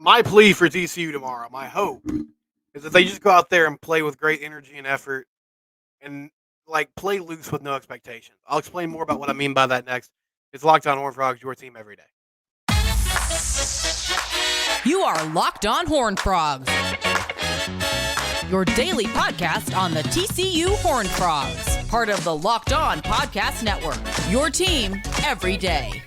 My plea for TCU tomorrow, my hope, is that they just go out there and play with great energy and effort and play loose with no expectations. I'll explain more about what I mean by that next. It's Locked On Horned Frogs, your team every day. You are Locked On Horned Frogs, your daily podcast on the TCU Horned Frogs, part of the Locked On Podcast Network, your team every day.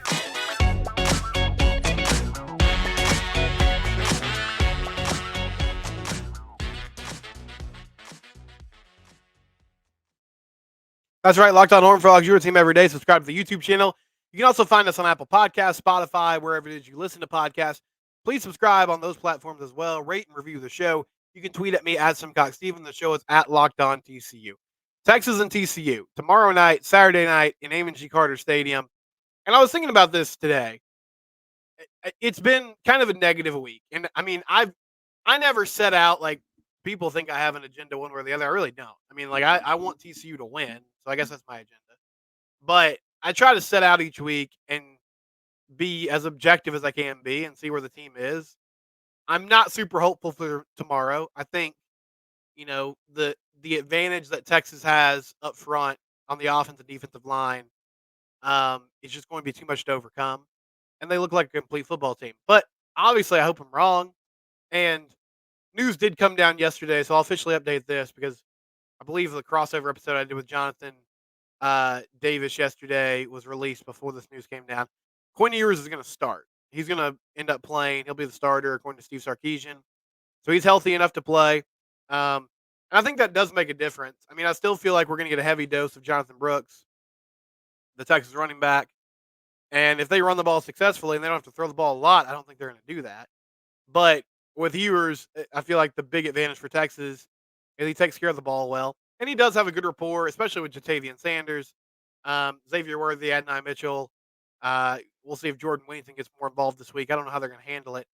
That's right, Locked On Horned Frogs, your team every day. Subscribe to the YouTube channel. You can also find us on Apple Podcasts, Spotify, wherever it is you listen to podcasts. Please subscribe on those platforms as well. Rate and review the show. You can tweet at me at SimcockSteven. The show is at Locked On TCU. Texas and TCU tomorrow night, Saturday night in Amon G. Carter Stadium. And I was thinking about this today. It's been kind of a negative week, and I mean, I never set out like people think I have an agenda one way or the other. I really don't. I mean, I want TCU to win, so I guess that's my agenda. But I try to set out each week and be as objective as I can be and see where the team is. I'm not super hopeful for tomorrow. I think the advantage that Texas has up front on the offensive and defensive line is just going to be too much to overcome, and they look like a complete football team. But obviously, I hope I'm wrong. And news did come down yesterday, so I'll officially update this because I believe the crossover episode I did with Jonathan Davis yesterday was released before this news came down. Quinn Ewers is going to start. He's going to end up playing. He'll be the starter, according to Steve Sarkisian. So he's healthy enough to play. And I think that does make a difference. I mean, I still feel like we're going to get a heavy dose of Jonathan Brooks, the Texas running back. And if they run the ball successfully and they don't have to throw the ball a lot, I don't think they're going to do that. But with Ewers, I feel like the big advantage for Texas is he takes care of the ball well. And he does have a good rapport, especially with Jatavian Sanders, Xavier Worthy, Adonai Mitchell. We'll see if Jordan Whittington gets more involved this week. I don't know how they're going to handle it.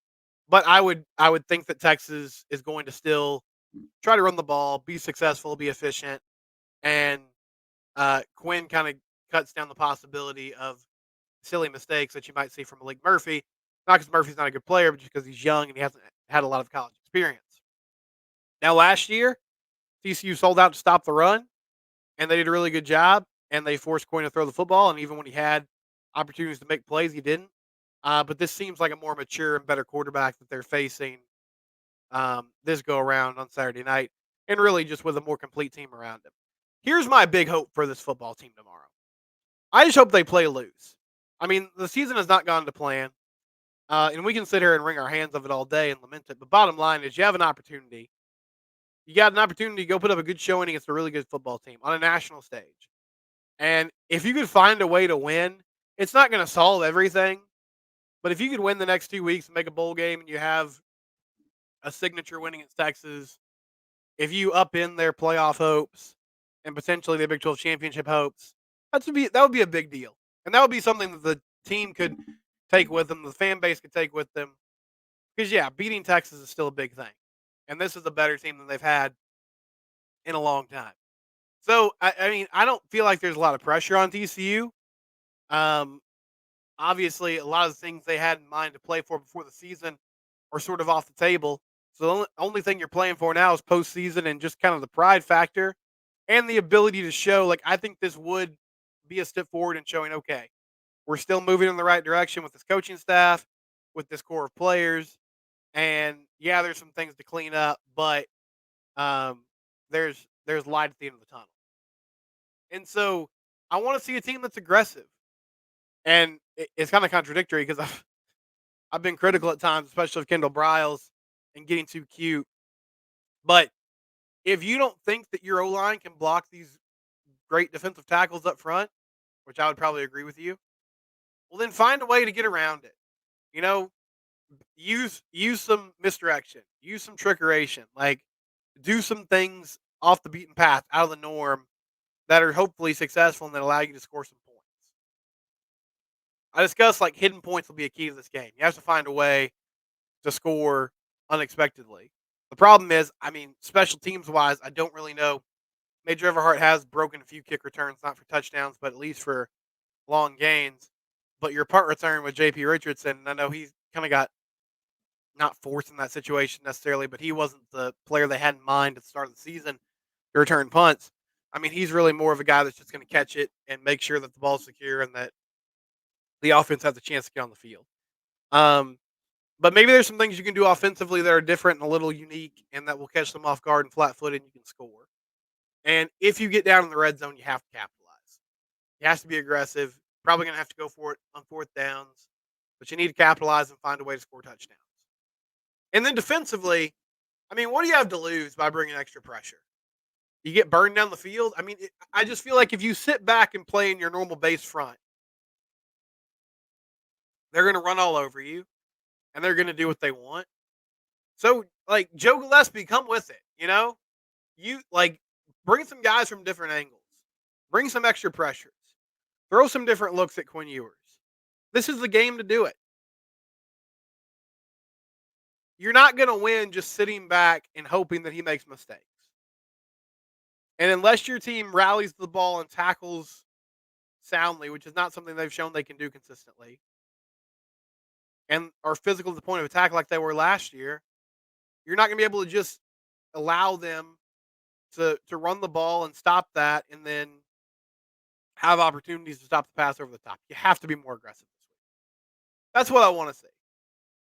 But I would think that Texas is going to still try to run the ball, be successful, be efficient. And Quinn kind of cuts down the possibility of silly mistakes that you might see from Malik Murphy. Not because Murphy's not a good player, but just because he's young and he hasn't had a lot of college experience. Now, last year, TCU sold out to stop the run, and they did a really good job, and they forced Quinn to throw the football, and even when he had opportunities to make plays, he didn't. But this seems like a more mature and better quarterback that they're facing this go-around on Saturday night, and really just with a more complete team around him. Here's my big hope for this football team tomorrow. I just hope they play loose. I mean, the season has not gone to plan, and we can sit here and wring our hands of it all day and lament it, but bottom line is you have an opportunity. You got an opportunity to go put up a good showing against a really good football team on a national stage. And if you could find a way to win, it's not going to solve everything. But if you could win the next 2 weeks and make a bowl game and you have a signature win against Texas, if you up in their playoff hopes and potentially their Big 12 championship hopes, that would be a big deal. And that would be something that the team could take with them, the fan base could take with them. Because, yeah, beating Texas is still a big thing. And this is a better team than they've had in a long time. So, I mean, I don't feel like there's a lot of pressure on TCU. Obviously, a lot of the things they had in mind to play for before the season are sort of off the table. So the only thing you're playing for now is postseason and just kind of the pride factor and the ability to show, like, I think this would be a step forward in showing, okay, we're still moving in the right direction with this coaching staff, with this core of players. And yeah, there's some things to clean up, but there's light at the end of the tunnel. And so I want to see a team that's aggressive. And it's kind of contradictory because I've been critical at times, especially of Kendall Briles and getting too cute. But if you don't think that your O-line can block these great defensive tackles up front, which I would probably agree with you, well, then find a way to get around it. You know, use some misdirection, use some trickeration, like do some things off the beaten path, out of the norm, that are hopefully successful and that allow you to score some points. I discussed like hidden points will be a key to this game. You have to find a way to score unexpectedly. The problem is, I mean, special teams wise, I don't really know. Major Everhart has broken a few kick returns, not for touchdowns, but at least for long gains. But your punt return with J.P. Richardson, I know he's kind of got not forcing that situation necessarily, but he wasn't the player they had in mind at the start of the season to return punts. I mean, he's really more of a guy that's just going to catch it and make sure that the ball's secure and that the offense has a chance to get on the field. Um, but maybe there's some things you can do offensively that are different and a little unique and that will catch them off guard and flat footed and you can score. And if you get down in the red zone, you have to capitalize. You have to be aggressive. Probably going to have to go for it on fourth downs, but you need to capitalize and find a way to score touchdowns. And then defensively, I mean, what do you have to lose by bringing extra pressure? You get burned down the field. I mean, I just feel like if you sit back and play in your normal base front, they're going to run all over you and they're going to do what they want. So, like, Joe Gillespie, come with it. You know, you like bring some guys from different angles, bring some extra pressures, throw some different looks at Quinn Ewers. This is the game to do it. You're not going to win just sitting back and hoping that he makes mistakes. And unless your team rallies the ball and tackles soundly, which is not something they've shown they can do consistently, and are physical to the point of attack like they were last year, you're not going to be able to just allow them to run the ball and stop that and then have opportunities to stop the pass over the top. You have to be more aggressive this week. That's what I want to see.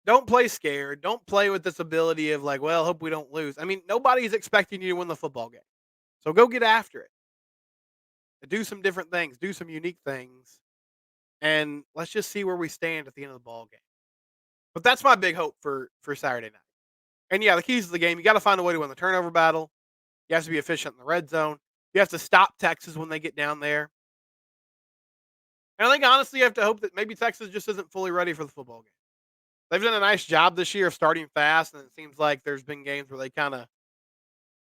Don't play scared. Don't play with this ability of like, well, hope we don't lose. I mean, nobody's expecting you to win the football game. So go get after it. Do some different things. Do some unique things. And let's just see where we stand at the end of the ball game. But that's my big hope for Saturday night. And yeah, the keys to the game, you got to find a way to win the turnover battle. You have to be efficient in the red zone. You have to stop Texas when they get down there. And I think honestly you have to hope that maybe Texas just isn't fully ready for the football game. They've done a nice job this year of starting fast, and it seems like there's been games where they kind of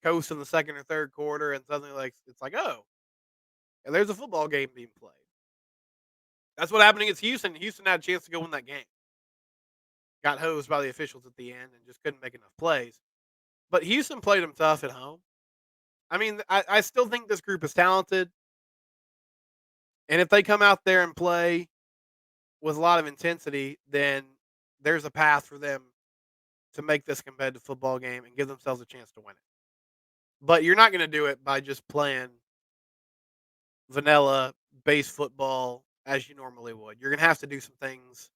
coast in the second or third quarter, and suddenly like it's like, oh, and there's a football game being played. That's what happened against Houston. Houston had a chance to go win that game. Got hosed by the officials at the end and just couldn't make enough plays. But Houston played them tough at home. I mean, I still think this group is talented. And if they come out there and play with a lot of intensity, then there's a path for them to make this competitive football game and give themselves a chance to win it. But you're not going to do it by just playing vanilla base football as you normally would. You're going to have to do some things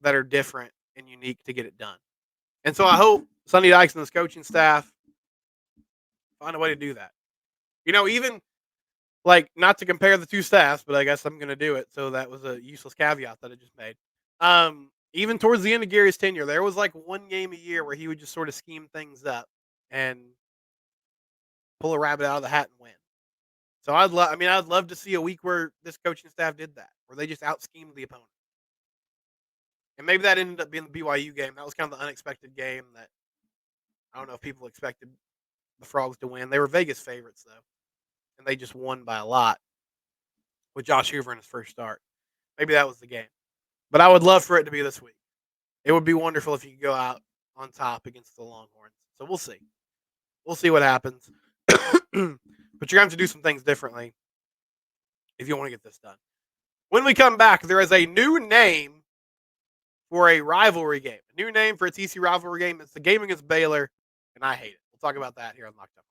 that are different and unique to get it done. And so I hope Sonny Dykes and his coaching staff find a way to do that. You know, even like not to compare the two staffs, but I guess I'm going to do it. So that was a useless caveat that I just made. Even towards the end of Gary's tenure, there was like one game a year where he would just sort of scheme things up and pull a rabbit out of the hat and win. So I'd love to see a week where this coaching staff did that, where they just out schemed the opponent. And maybe that ended up being the BYU game. That was kind of the unexpected game that I don't know if people expected the Frogs to win. They were Vegas favorites though, and they just won by a lot with Josh Hoover in his first start. Maybe that was the game. But I would love for it to be this week. It would be wonderful if you could go out on top against the Longhorns. So we'll see. We'll see what happens. But you're going to have to do some things differently if you want to get this done. When we come back, there is a new name for a rivalry game. A new name for a TCU rivalry game. It's the game against Baylor, and I hate it. We'll talk about that here on Locked On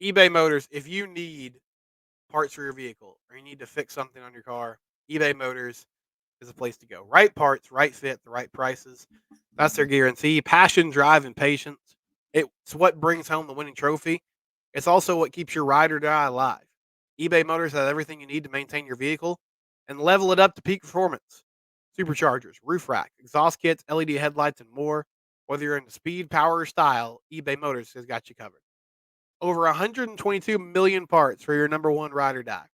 Frogs. eBay Motors, if you need parts for your vehicle or you need to fix something on your car, eBay Motors is a place to go. Right parts, right fit, the right prices. That's their guarantee. Passion, drive, and patience. It's what brings home the winning trophy. It's also what keeps your ride or die alive. eBay Motors has everything you need to maintain your vehicle and level it up to peak performance. Superchargers, roof rack, exhaust kits, LED headlights, and more. Whether you're into speed, power, or style, eBay Motors has got you covered. Over 122 million parts for your number one ride or die.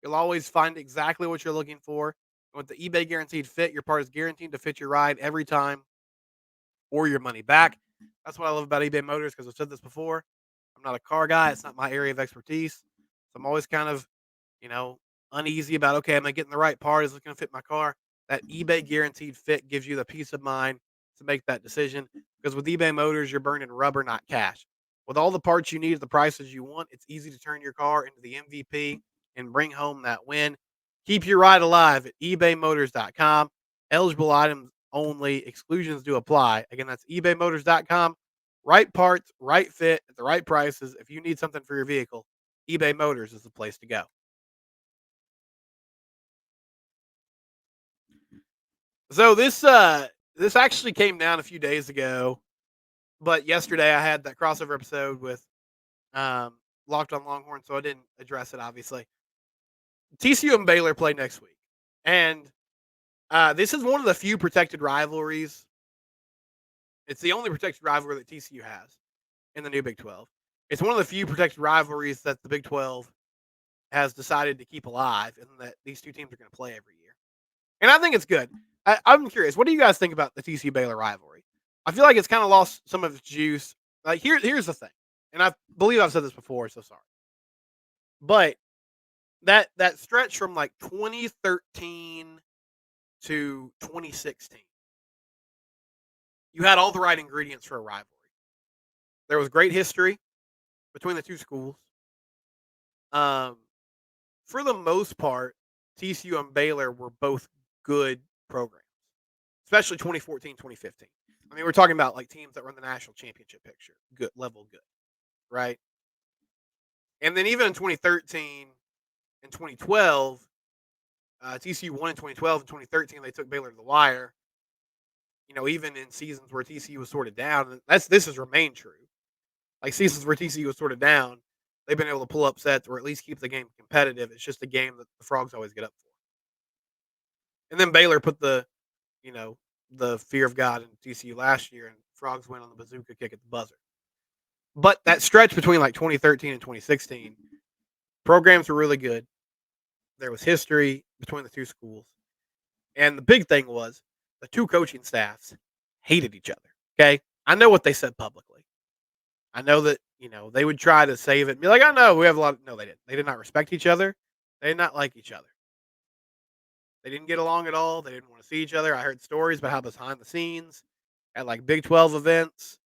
You'll always find exactly what you're looking for. And with the eBay Guaranteed Fit, your part is guaranteed to fit your ride every time or your money back. That's what I love about eBay Motors because I've said this before. I'm not a car guy. It's not my area of expertise. So I'm always kind of, uneasy about, okay, am I getting the right part? Is it going to fit my car? That eBay Guaranteed Fit gives you the peace of mind to make that decision because with eBay Motors, you're burning rubber, not cash. With all the parts you need at the prices you want, it's easy to turn your car into the MVP and bring home that win. Keep your ride alive at ebaymotors.com. Eligible items only. Exclusions do apply. Again, that's ebaymotors.com. Right parts, right fit, at the right prices. If you need something for your vehicle, eBay Motors is the place to go. So this actually came down a few days ago, but yesterday I had that crossover episode with Locked on Longhorn, so I didn't address it obviously. TCU and Baylor play next week. And this is one of the few protected rivalries. It's the only protected rivalry that TCU has in the new Big 12. It's one of the few protected rivalries that the Big 12 has decided to keep alive, and that these two teams are going to play every year. And I think it's good. I'm curious, what do you guys think about the TCU Baylor rivalry? I feel like it's kind of lost some of its juice. Like here's the thing, and I believe I've said this before, so sorry. But that stretch from like 2013 to 2016, you had all the right ingredients for a rivalry. There was great history between the two schools. Um, for the most part, TCU and Baylor were both good programs, especially 2014, 2015. I mean, we're talking about like teams that were in the national championship picture, good level, good, right? And then even in 2013 and 2012, TCU won in 2012 and 2013. They took Baylor to the wire. You know, even in seasons where TCU was sort of down, and this has remained true. Like seasons where TCU was sort of down, they've been able to pull upsets or at least keep the game competitive. It's just a game that the Frogs always get up for. And then Baylor put the fear of God in TCU last year, and Frogs went on the bazooka kick at the buzzer. But that stretch between like 2013 and 2016, programs were really good. There was history between the two schools. And the big thing was the two coaching staffs hated each other. Okay. I know what they said publicly. I know that, they would try to save it and be like, I know we have a lot of, no, they didn't. They did not respect each other. They did not like each other. They didn't get along at all. They didn't want to see each other. I heard stories about how behind the scenes at like Big 12 events,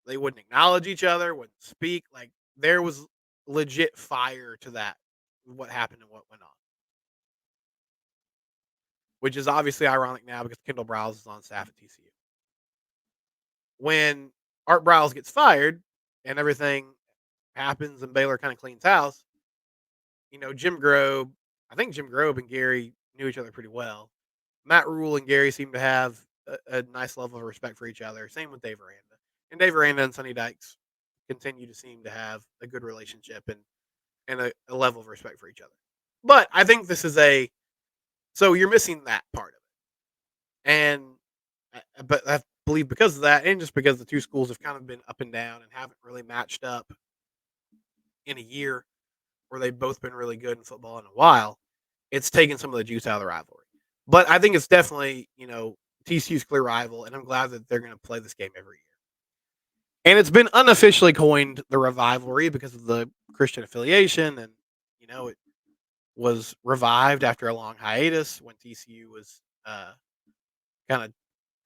they wouldn't acknowledge each other, wouldn't speak. Like there was legit fire to that, what happened and what went on. Which is obviously ironic now because Kendall Browse is on staff at TCU. When Art Browse gets fired and everything happens and Baylor kind of cleans house, Jim Grobe, I think Jim Grobe and Gary knew each other pretty well. Matt Rule and Gary seem to have a nice level of respect for each other. Same with Dave Aranda. And Dave Aranda and Sonny Dykes continue to seem to have a good relationship and a level of respect for each other. But I think this is so you're missing that part of it. And, but I believe because of that, and just because the two schools have kind of been up and down and haven't really matched up in a year where they've both been really good in football in a while, it's taken some of the juice out of the rivalry. But I think it's definitely, TCU's clear rival, and I'm glad that they're going to play this game every year. And it's been unofficially coined the rivalry because of the Christian affiliation, and, it was revived after a long hiatus when TCU was kind of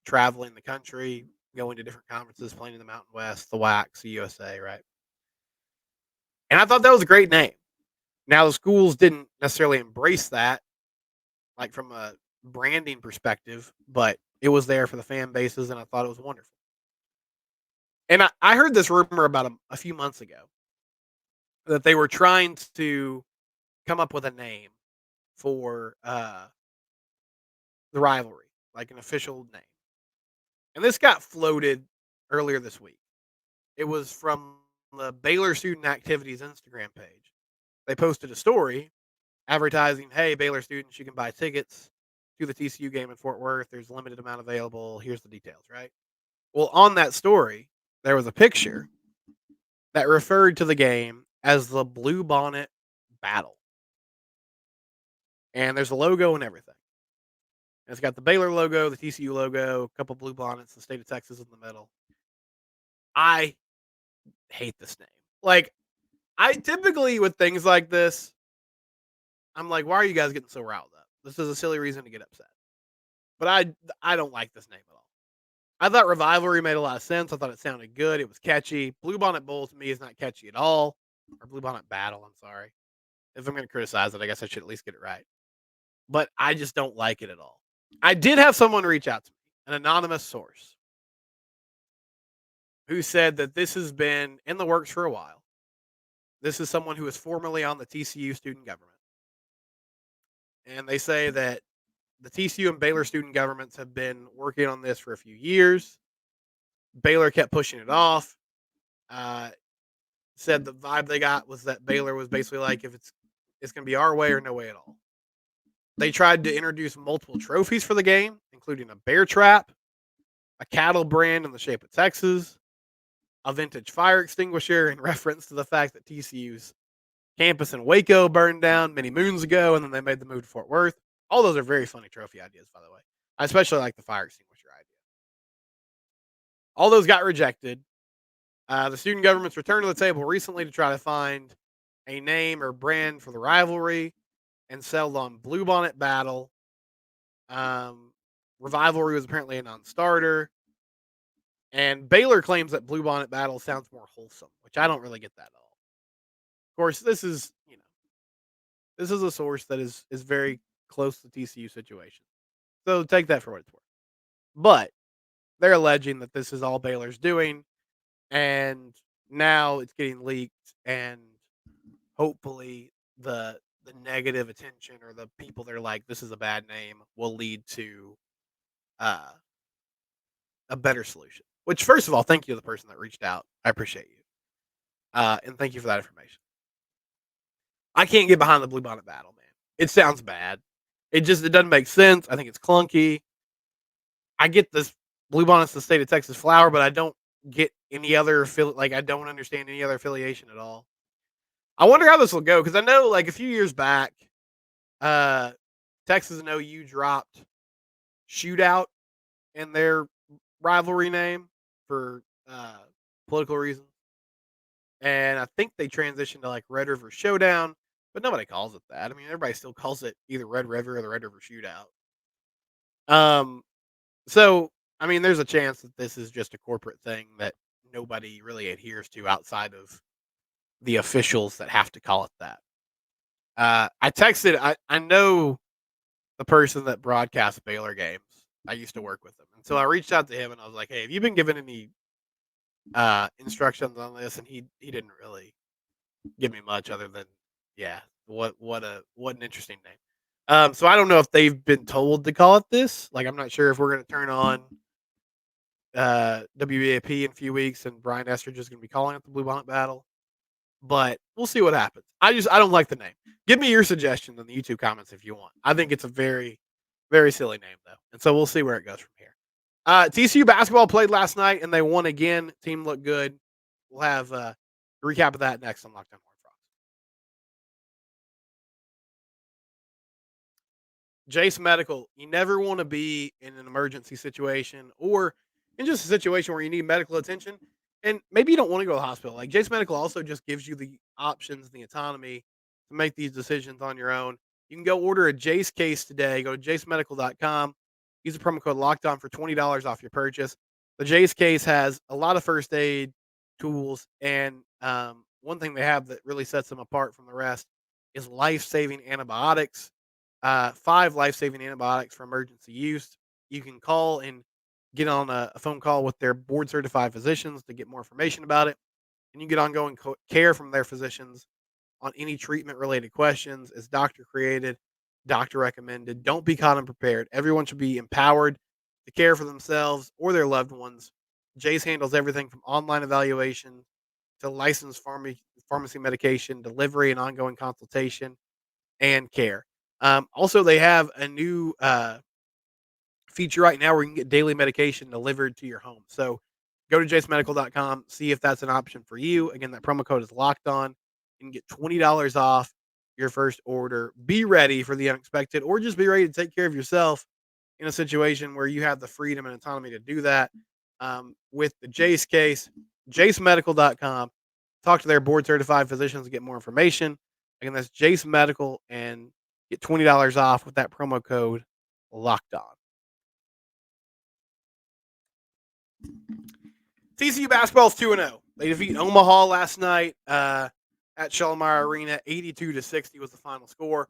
traveling the country, going to different conferences, playing in the Mountain West, the WAC, the USA, right? And I thought that was a great name. Now, the schools didn't necessarily embrace that, like from a branding perspective, but it was there for the fan bases, and I thought it was wonderful. And I heard this rumor about a few months ago that they were trying to come up with a name for the rivalry, like an official name. And this got floated earlier this week. It was from the Baylor Student Activities Instagram page. They posted a story advertising, hey, Baylor students, you can buy tickets to the TCU game in Fort Worth. There's a limited amount available. Here's the details, right? Well, on that story, there was a picture that referred to the game as the Blue Bonnet Battle. And there's a logo and everything. And it's got the Baylor logo, the TCU logo, a couple blue bonnets, the state of Texas in the middle. I hate this name. Like, I typically, with things like this, I'm like, why are you guys getting so riled up? This is a silly reason to get upset. But I don't like this name at all. I thought Revivalry made a lot of sense. I thought it sounded good. It was catchy. Blue Bonnet Bowl to me is not catchy at all. Or Blue Bonnet Battle, I'm sorry. If I'm going to criticize it, I guess I should at least get it right. but I just don't like it at all. I did have someone reach out to me, an anonymous source, who said that this has been in the works for a while. This is someone who was formerly on the TCU student government. And they say that the TCU and Baylor student governments have been working on this for a few years. Baylor kept pushing it off. Said the vibe they got was that Baylor was basically like, if it's going to be our way or no way at all. They tried to introduce multiple trophies for the game, including a bear trap, a cattle brand in the shape of Texas, a vintage fire extinguisher in reference to the fact that TCU's campus in Waco burned down many moons ago, and then they made the move to Fort Worth. All those are very funny trophy ideas, by the way. I especially like the fire extinguisher idea. All those got rejected. The student governments returned to the table recently to try to find a name or brand for the rivalry and settled on Bluebonnet Battle. Revivalry was apparently a non-starter. And Baylor claims that Bluebonnet Battle sounds more wholesome, which I don't really get that at all. Of course, this is a source that is very close to the TCU situation. So take that for what it's worth. But they're alleging that this is all Baylor's doing, and now it's getting leaked, and hopefully the negative attention or the people that are like, this is a bad name, will lead to a better solution. Which, first of all, thank you to the person that reached out. I appreciate you. And thank you for that information. I can't get behind the Bluebonnet Battle, man. It sounds bad. It doesn't make sense. I think it's clunky. I get this Bluebonnet's the state of Texas flower, but I don't get any other I don't understand any other affiliation at all. I wonder how this will go, because I know like a few years back, Texas and OU dropped Shootout in their rivalry name for political reasons. And I think they transitioned to like Red River Showdown, but nobody calls it that. I mean, everybody still calls it either Red River or the Red River Shootout. So I mean, there's a chance that this is just a corporate thing that nobody really adheres to outside of the officials that have to call it that. I texted. I know the person that broadcasts Baylor games. I used to work with him, and so I reached out to him and I was like, "Hey, have you been given any instructions on this?" And he didn't really give me much other than, yeah, what an interesting name. So I don't know if they've been told to call it this. Like, I'm not sure if we're going to turn on WBAP in a few weeks and Brian Estridge is going to be calling it the Bluebonnet Battle, but we'll see what happens. I don't like the name. Give me your suggestions in the YouTube comments if you want. I think it's a very, very silly name though, and so we'll see where it goes from here. TCU basketball played last night and they won again. Team looked good. We'll have a recap of that next on Locked On Horned Frogs. Jace Medical, you never want to be in an emergency situation or in just a situation where you need medical attention and maybe you don't want to go to the hospital. Like, Jace Medical also just gives you the options and the autonomy to make these decisions on your own. You can go order a Jace Case today. Go to jacemedical.com. Use the promo code LOCKEDON for $20 off your purchase. The Jace Case has a lot of first aid tools, and one thing they have that really sets them apart from the rest is life-saving antibiotics. 5 life-saving antibiotics for emergency use. You can call and get on a phone call with their board-certified physicians to get more information about it, and you get ongoing care from their physicians on any treatment-related questions. It's doctor-created, doctor-recommended. Don't be caught unprepared. Everyone should be empowered to care for themselves or their loved ones. Jace handles everything from online evaluation to licensed pharmacy medication, delivery and ongoing consultation, and care. Also, they have a new feature right now where you can get daily medication delivered to your home. So go to jacemedical.com, see if that's an option for you. Again, that promo code is locked on. You can get $20 off your first order. Be ready for the unexpected, or just be ready to take care of yourself in a situation where you have the freedom and autonomy to do that. With the Jace Case, jacemedical.com. Talk to their board certified physicians to get more information. Again, that's Jace Medical, and get $20 off with that promo code locked on. TCU basketball is 2-0. They defeat Omaha last night at Shalimar Arena. 82-60 was the final score.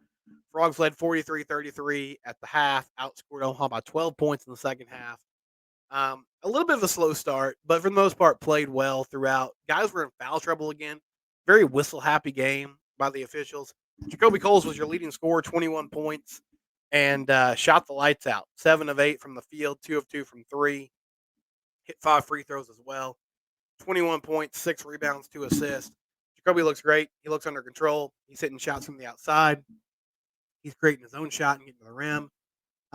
Frogs led 43-33 at the half, outscored Omaha by 12 points in the second half. A little bit of a slow start, but for the most part, played well throughout. Guys were in foul trouble again. Very whistle happy game by the officials. Jacoby Coles was your leading scorer, 21 points, and shot the lights out. 7 of 8 from the field, 2 of 2 from three. Hit 5 free throws as well. 21 points, 6 rebounds, 2 assists. Jacoby looks great. He looks under control. He's hitting shots from the outside. He's creating his own shot and getting to the rim.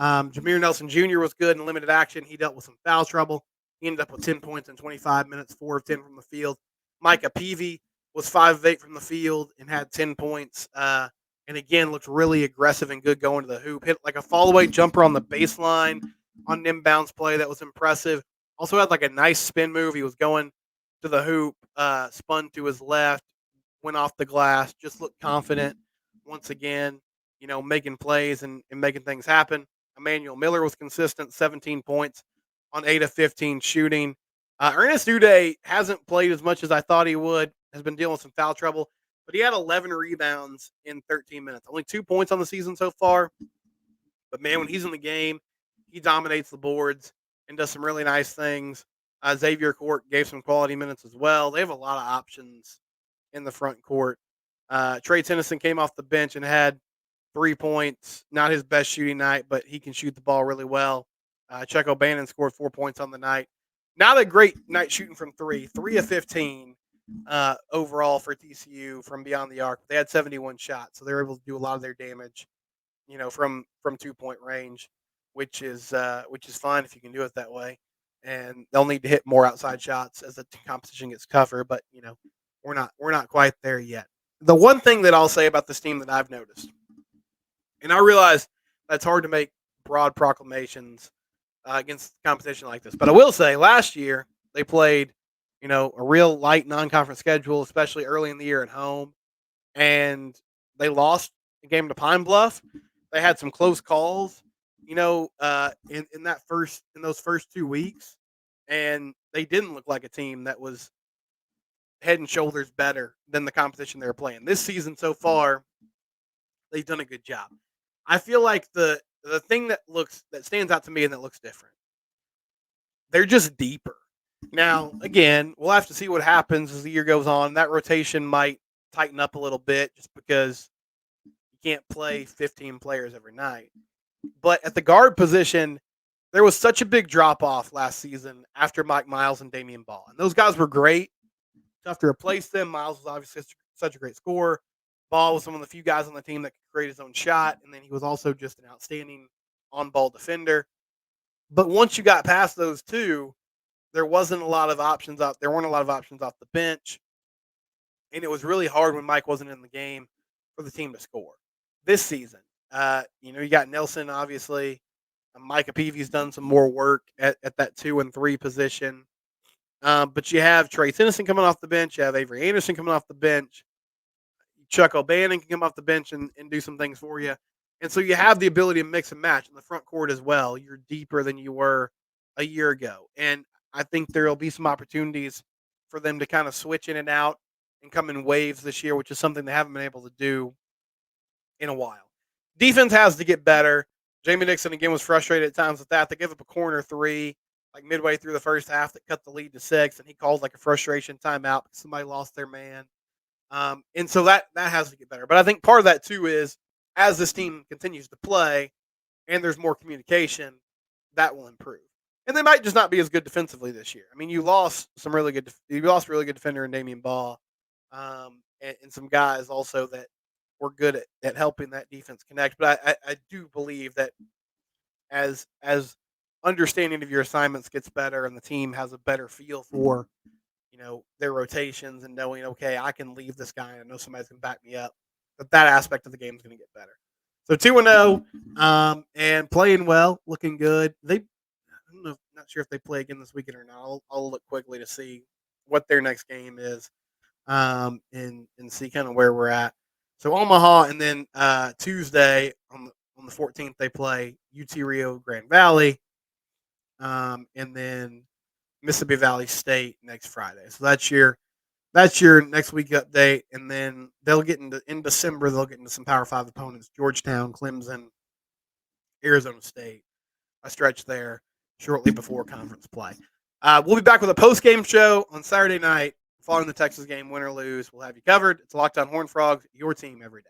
Jameer Nelson Jr. was good in limited action. He dealt with some foul trouble. He ended up with 10 points in 25 minutes, 4 of 10 from the field. Micah Peavy was 5 of 8 from the field and had 10 points. And again, looked really aggressive and good going to the hoop. Hit like a fall-away jumper on the baseline on an inbounds play that was impressive. Also had like a nice spin move. He was going to the hoop, spun to his left, went off the glass, just looked confident once again, making plays and making things happen. Emmanuel Miller was consistent, 17 points on 8 of 15 shooting. Ernest Uday hasn't played as much as I thought he would, has been dealing with some foul trouble, but he had 11 rebounds in 13 minutes. Only 2 points on the season so far. But, man, when he's in the game, he dominates the boards and does some really nice things. Xavier Court gave some quality minutes as well. They have a lot of options in the front court. Trey Tennyson came off the bench and had 3 points. Not his best shooting night, but he can shoot the ball really well. Chuck O'Bannon scored 4 points on the night. Not a great night shooting from three. 3 of 15 overall for TCU from beyond the arc. They had 71 shots, so they were able to do a lot of their damage, from 2-point range, which is fine if you can do it that way. And they'll need to hit more outside shots as the competition gets tougher. But we're not quite there yet. The one thing that I'll say about this team that I've noticed, and I realize that's hard to make broad proclamations against competition like this, but I will say last year they played, a real light non-conference schedule, especially early in the year at home, and they lost a game to Pine Bluff. They had some close calls, in those first 2 weeks, and they didn't look like a team that was head and shoulders better than the competition they were playing. This season so far, they've done a good job. I feel like the thing that stands out to me and that looks different, they're just deeper. Now, again, we'll have to see what happens as the year goes on. That rotation might tighten up a little bit just because you can't play 15 players every night. But at the guard position, there was such a big drop-off last season after Mike Miles and Damian Ball. And those guys were great. Tough to replace them. Miles was obviously such a great scorer. Ball was one of the few guys on the team that could create his own shot, and then he was also just an outstanding on-ball defender. But once you got past those two, there weren't a lot of options off the bench, and it was really hard when Mike wasn't in the game for the team to score. This season, you got Nelson, obviously. Micah Peavy's done some more work at that 2 and 3 position. But you have Trey Tennyson coming off the bench. You have Avery Anderson coming off the bench. Chuck O'Bannon can come off the bench and do some things for you. And so you have the ability to mix and match in the front court as well. You're deeper than you were a year ago. And I think there will be some opportunities for them to kind of switch in and out and come in waves this year, which is something they haven't been able to do in a while. Defense has to get better. Jamie Dixon, again, was frustrated at times with that. They gave up a corner 3 like midway through the first half that cut the lead to 6, and he called like a frustration timeout because somebody lost their man. And so that has to get better. But I think part of that, too, is as this team continues to play and there's more communication, that will improve. And they might just not be as good defensively this year. I mean, you lost a really good defender in Damian Ball, and some guys also that were good at helping that defense connect. But I do believe that as understanding of your assignments gets better and the team has a better feel for, their rotations and knowing, okay, I can leave this guy and I know somebody's going to back me up, that aspect of the game is going to get better. So 2-0, and playing well, looking good. Not sure if they play again this weekend or not. I'll look quickly to see what their next game is, and see kind of where we're at. So Omaha, and then Tuesday on the 14th they play UT Rio Grande Valley, and then Mississippi Valley State next Friday. So that's your That's your next week update, and then they'll get in December. They'll get into some Power 5 opponents: Georgetown, Clemson, Arizona State. A stretch there shortly before conference play. We'll be back with a post-game show on Saturday night following the Texas game, win or lose. We'll have you covered. It's Locked On Horned Frogs, your team every day.